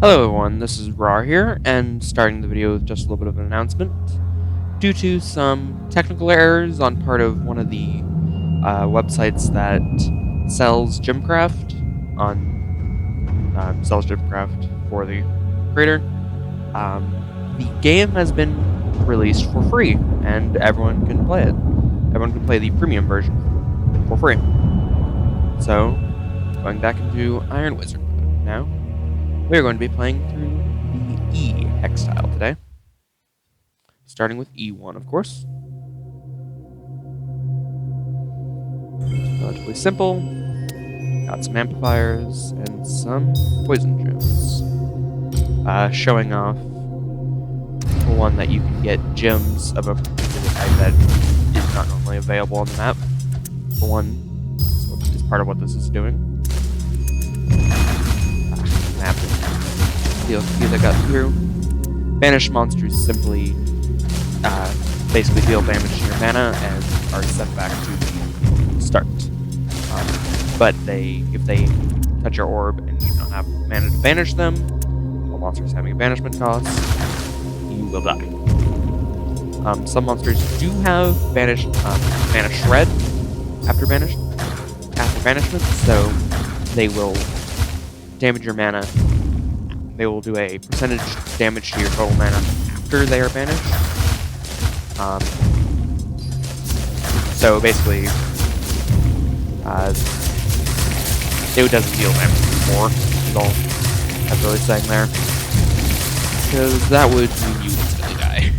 Hello everyone, this is Rar here, and starting the video with just a little bit of an announcement. Due to some technical errors on part of one of the websites that sells Gemcraft sells Gemcraft for the creator, the game has been released for free, and everyone can play it. Everyone can play the premium version for free. So, going back into Iron Wizard mode now. We are going to be playing through the E hextile today. Starting with E1, of course. It's relatively simple. Got some amplifiers and some poison gems. Showing off, for one, that you can get gems of a particular type that is not normally available on the map. For one, so is part of what this is doing. Map DLC that got through. Banished monsters simply basically deal damage to your mana and are sent back to the start. But if they touch your orb and you don't have mana to banish them, while monsters having a banishment cost, you will die. Some monsters do have mana shred after banishment, so they will damage your mana. They will do a percentage damage to your total mana after they are banished. So basically, it doesn't deal damage before, is all I'm really saying there. Because that would mean you instantly die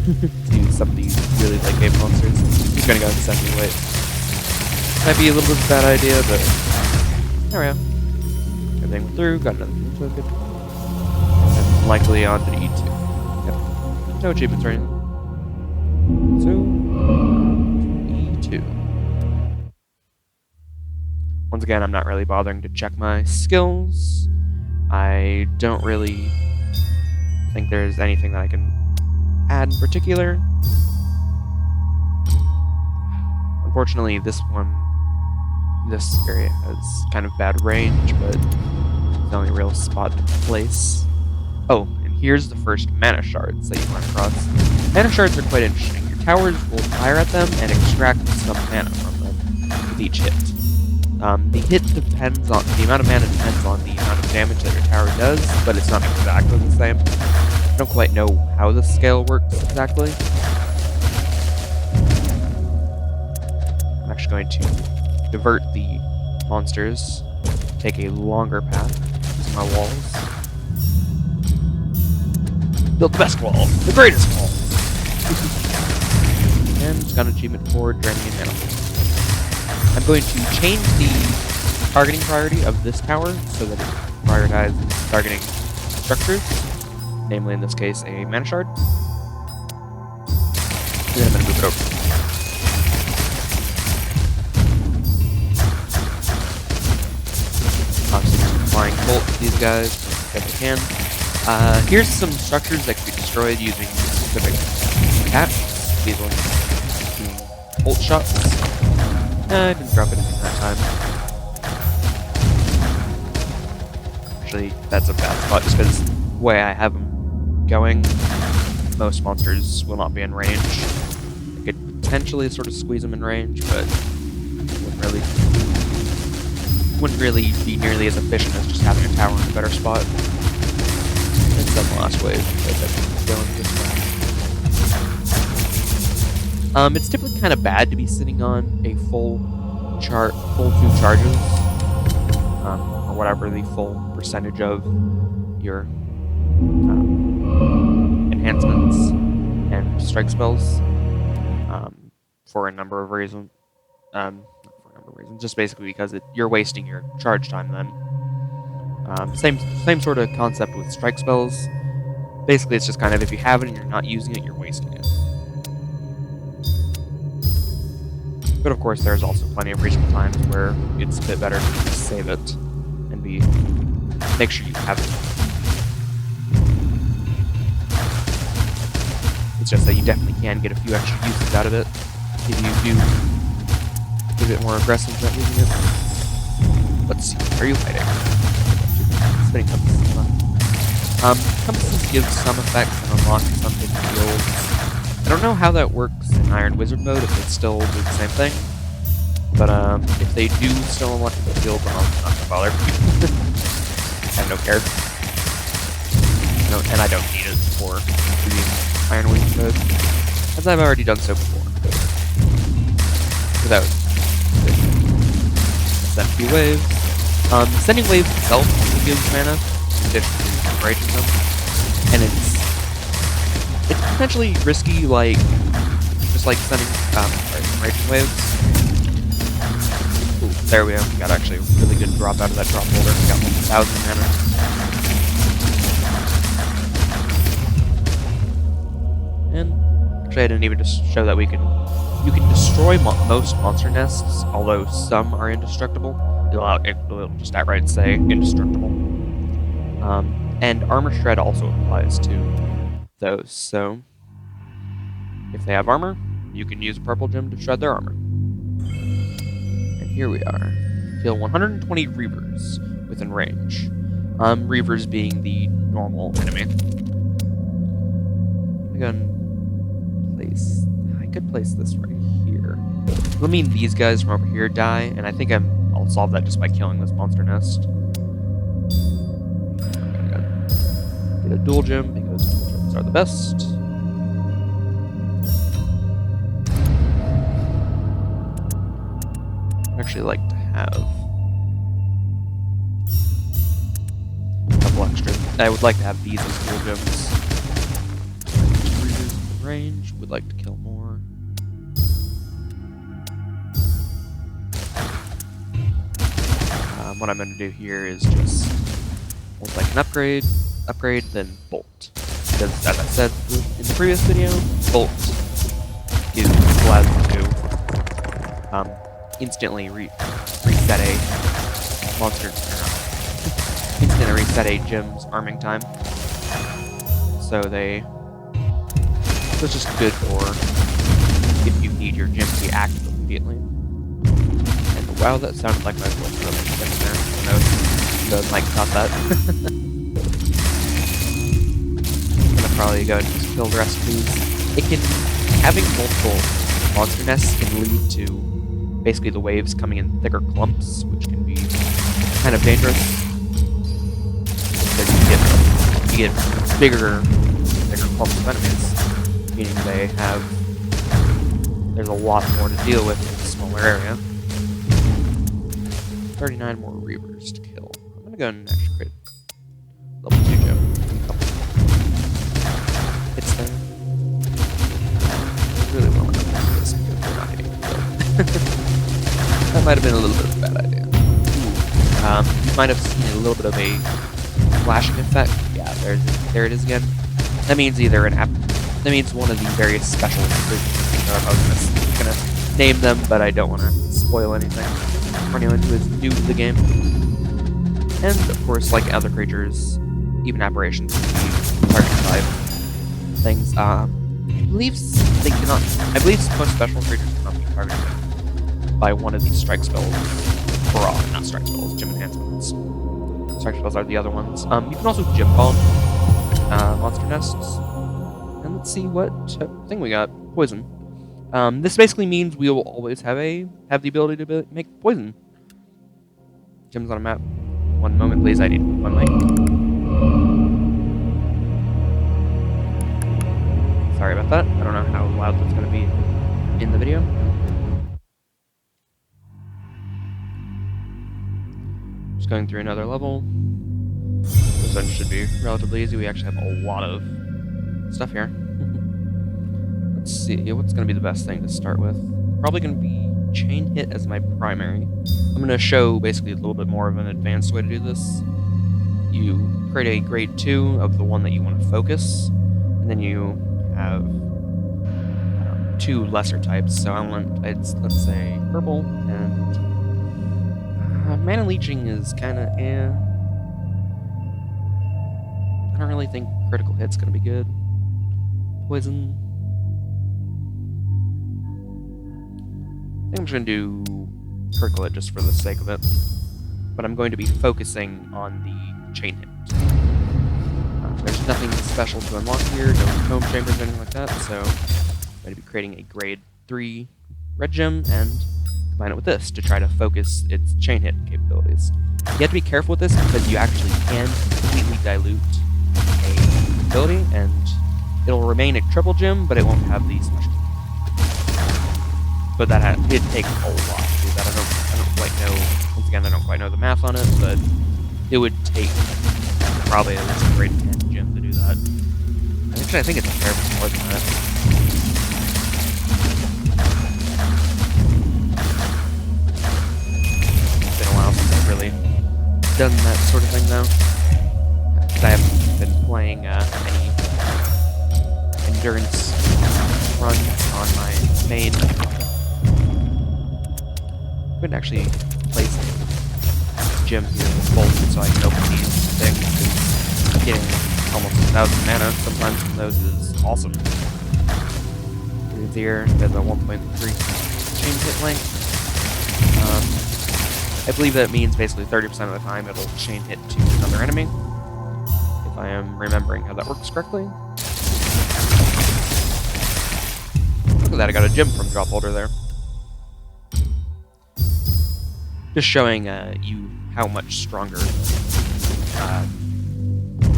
to some of these really late game monsters. He's gonna go and send me away. Might be a little bit of a bad idea, but there we go. Everything went through, got another token. And likely on to E2. Yep. No achievements or anything. So, E2. Once again, I'm not really bothering to check my skills. I don't really think there's anything that I can add in particular. Unfortunately, this area has kind of bad range, but it's the only real spot in place. Oh, and here's the first mana shards that you run across. Mana shards are quite interesting. Your towers will fire at them and extract some mana from them with each hit. The amount of mana depends on the amount of damage that your tower does, but it's not exactly the same. I don't quite know how the scale works exactly. I'm actually going to divert the monsters, take a longer path using my walls. Build the best wall, the greatest wall! And it's got an achievement for draining a mana. I'm going to change the targeting priority of this tower so that it prioritizes targeting structures, namely in this case a mana shard. And then I'm going to move it over. Obviously, applying bolt to these guys if I can. Here's some structures that can be destroyed using specific attacks. These ones being bolt shots. I didn't drop anything that time. Actually, that's a bad spot just because the way I have them going, most monsters will not be in range. I could potentially sort of squeeze them in range, but wouldn't really be nearly as efficient as just having a tower in a better spot. It's the last wave that's going this way. It's typically kind of bad to be sitting on a full 2 charges, or whatever the full percentage of your enhancements and strike spells, for a number of reasons. Just basically because you're wasting your charge time then. Same sort of concept with strike spells. Basically, it's just kind of if you have it and you're not using it, you're wasting it. But of course, there's also plenty of reasonable times where it's a bit better to just save it and make sure you have it. It's just that you definitely can get a few extra uses out of it if you do a bit more aggressive about using it. Let's see, are you hiding? Spinning comes. Compasses give some effects and unlock some hidden shields. I don't know how that works in Iron Wizard mode, if they still do the same thing. But if they do still unlock the shield, then I'm not gonna bother. I don't care. No, and I don't need it for doing Iron Wizard mode, as I've already done so before. Without send a few waves. Sending waves itself also gives mana, in addition to raging them. And it's potentially risky, like, just like sending raging waves. Ooh, there we go. Got actually a really good drop out of that drop holder. Got 1,000 mana. And actually I didn't even just show that you can destroy most monster nests, although some are indestructible. It'll just outright say indestructible. And Armor Shred also applies to those, so if they have armor, you can use a purple gem to shred their armor. And here we are. Kill 120 Reavers within range. Reavers being the normal enemy. I'm gonna place... I could place this right here. It'll mean these guys from over here die, and I think I'll solve that just by killing this monster nest. Get a dual gem, because dual gems are the best. I'd actually like to have a couple extra. I would like to have these as dual gems. Range, would like to kill more. What I'm going to do here is just, once I can upgrade, then bolt. Because, as I said in the previous video, bolt allows you to instantly reset a monster, instantly reset a gem's arming time. So it's just good for if you need your gem to be active immediately. And wow, that sounded like my voice for a second there. No, the mic caught that. I'm gonna probably go and just kill the rest of these. Having multiple monster nests can lead to basically the waves coming in thicker clumps, which can be kind of dangerous. Because you get bigger clumps of enemies, meaning there's a lot more to deal with in a smaller area. 39 more Reavers to kill. I'm gonna go and actually create level 2 gem. It's there. Really well enough for this because we're not getting killed. That might have been a little bit of a bad idea. You might have seen a little bit of a flashing effect. Yeah, there it is again. That means either that means one of the various special improvements. I was gonna name them, but I don't want to spoil anything for anyone who is new to the game. And of course, like other creatures, even aberrations can be targeted by things. I believe most special creatures cannot be targeted by one of these strike spells. Not strike spells, gem enhancements. Strike spells are the other ones. You can also gem bomb monster nests. And let's see what thing we got. Poison. This basically means we will always have the ability to make poison. Gems on a map. One moment, please. I need one light. Sorry about that. I don't know how loud that's going to be in the video. Just going through another level. This one should be relatively easy. We actually have a lot of stuff here. Let's see, what's going to be the best thing to start with? Probably going to be chain hit as my primary. I'm going to show basically a little bit more of an advanced way to do this. You create a grade 2 of the one that you want to focus, and then you have 2 lesser types. So let's say purple, and mana leeching is kind of I don't really think critical hit's going to be good. Poison. I think I'm just going to do critical hit just for the sake of it. But I'm going to be focusing on the chain hit. special to unlock here, no home chambers or anything like that, so I'm going to be creating a grade 3 red gem and combine it with this to try to focus its chain hit capabilities. You have to be careful with this because you actually can completely dilute a ability, and it'll remain a triple gem, but it won't have the special. But that did take a lot to do that. I don't quite know. Once again, I don't quite know the math on it, but it would take probably at least a grade 10 gem to do that. Actually, I think it's a fair bit more than that. It's been a while since I've really done that sort of thing, though. I haven't been playing any endurance runs on my main. I'm going to actually place a gem here with bolted so I can open these things. Getting almost 1,000 mana sometimes from those is awesome. Here, there's a 1.3 chain hit length. I believe that means basically 30% of the time it'll chain hit to another enemy, if I am remembering how that works correctly. Look at that, I got a gem from Drop Holder there. Just showing you how much stronger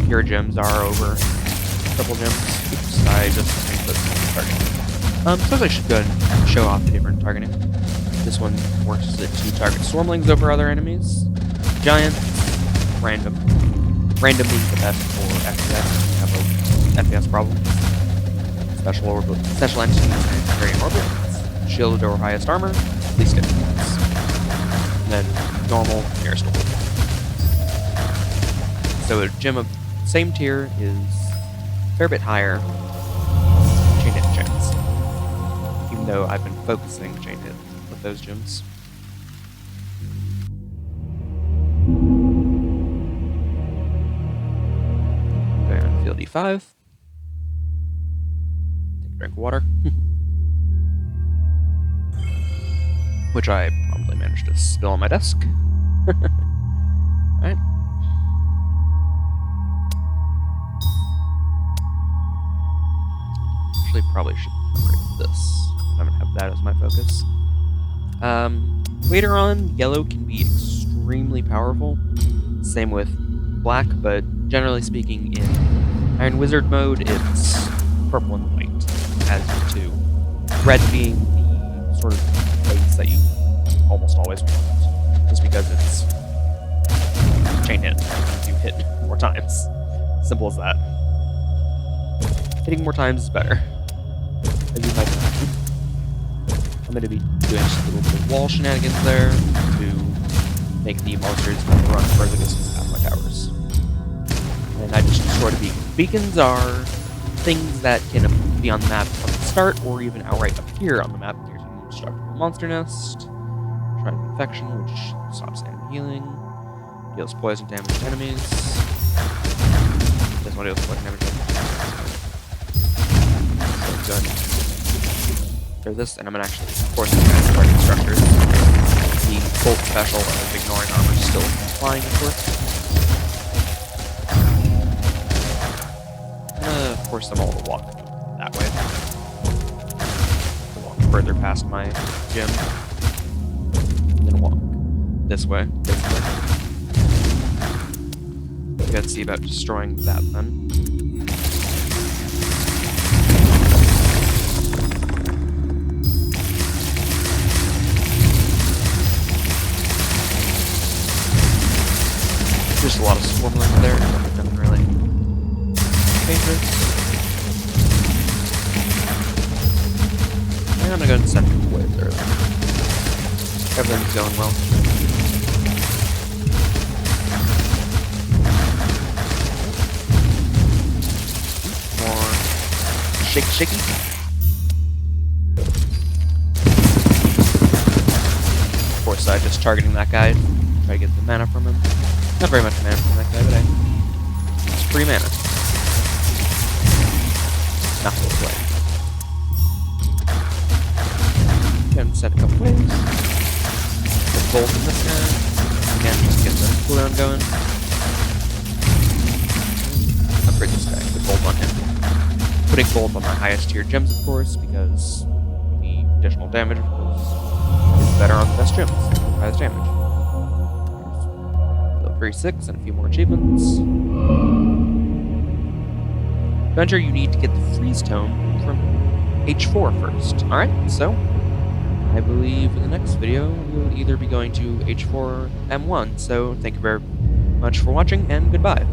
pure gems are over triple gems. Oops, I just put targeting. Suppose I should go ahead and show off the different targeting. This one forces it to target Swarmlings over other enemies, Giants, Random. Random being the best for FPS. You have a FPS problem. Special entities and varying orbits. Shielded or highest armor, least FPS. And then normal, nearest orbit. So a gem of same tier is a fair bit higher chain hit chance. Even though I've been focusing chain hit with those gems. Going on field E5. Take a drink of water. Which I probably managed to spill on my desk. Alright. Actually, probably should upgrade this. I'm gonna have that as my focus. Later on, yellow can be extremely powerful. Same with black, but generally speaking, in Iron Wizard mode, it's purple and white as your two. Red being the sort of base that you almost always want, just because it's chain hit. You hit more times. Simple as that. Hitting more times is better. As you might imagine. I'm going to be doing just a little bit of wall shenanigans there to make the monsters run further distance past my towers. And I just destroyed a beacon. Beacons are things that can be on the map from the start, or even outright appear on the map. Here's an indestructible monster nest, shrine of infection, which stops enemy healing, deals poison damage to enemies. This one deals poison damage to enemies. So good. There's this, and I'm gonna actually force these guys to target structures. The bolt special of ignoring armor is still flying, of course. I'm gonna force them all to walk that way. Walk further past my gym. And then walk this way, basically. You gotta see about destroying that then. Just a lot of swarmlings there, nothing really dangerous. And I'm gonna go and send people away there. Everything's going well. More shaky. Of course, just targeting that guy, try to get the mana from him. Not very much mana from that guy, but it's free mana. Not full play. Gonna set a couple waves. Get bolt in this guy. Again, just get the cooldown going. Upgrade this guy quickly. gold on him. Putting gold on my highest tier gems, of course, because the additional damage, of course, is better on the best gems, highest damage. Level 36 and a few more achievements. To enter, you need to get the freeze tome from H4 first. Alright, so I believe in the next video we'll either be going to H4 M1, so thank you very much for watching, and goodbye.